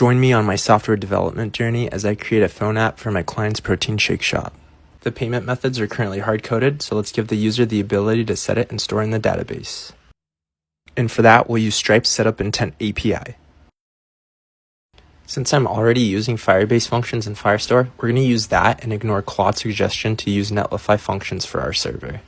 Join me on my software development journey as I create a phone app for my client's protein shake shop. The payment methods are currently hard-coded, so let's give the user the ability to set it and store in the database. And for that, we'll use Stripe's Setup Intent API. Since I'm already using Firebase functions in Firestore, we're going to use that and ignore Claude's suggestion to use Netlify functions for our server.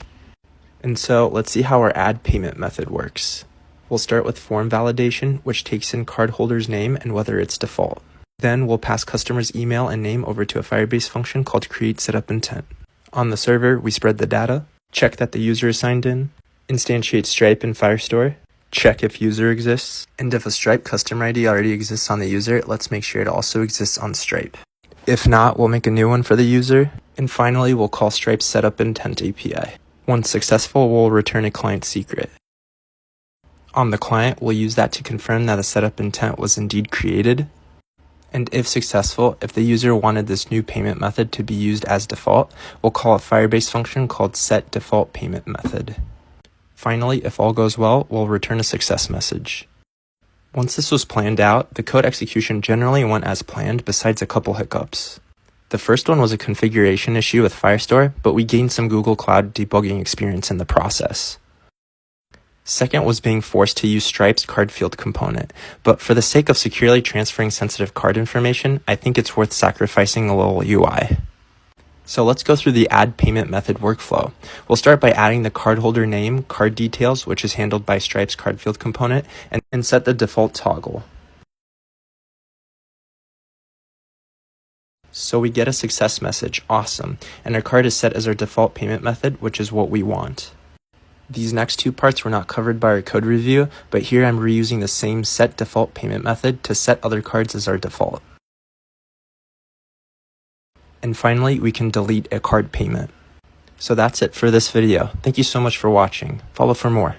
And so let's see how our add payment method works. We'll start with form validation, which takes in cardholder's name and whether it's default. Then we'll pass customer's email and name over to a Firebase function called createSetupIntent. On the server, we spread the data, check that the user is signed in, instantiate Stripe in Firestore, check if user exists, and if a Stripe customer ID already exists on the user, let's make sure it also exists on Stripe. If not, we'll make a new one for the user, and finally we'll call Stripe's SetupIntent API. Once successful, we'll return a client secret. On the client, we'll use that to confirm that a setup intent was indeed created. And if successful, if the user wanted this new payment method to be used as default, we'll call a Firebase function called setDefaultPaymentMethod. Finally, if all goes well, we'll return a success message. Once this was planned out, the code execution generally went as planned besides a couple hiccups. The first one was a configuration issue with Firestore, but we gained some Google Cloud debugging experience in the process. Second was being forced to use Stripe's card field component, but for the sake of securely transferring sensitive card information, I think it's worth sacrificing a little UI. So let's go through the add payment method workflow. We'll start by adding the cardholder name, card details, which is handled by Stripe's card field component, and set the default toggle. So we get a success message, awesome, and our card is set as our default payment method, which is what we want. These next two parts were not covered by our code review, but here I'm reusing the same set default payment method to set other cards as our default. And finally, we can delete a card payment. So that's it for this video. Thank you so much for watching. Follow for more.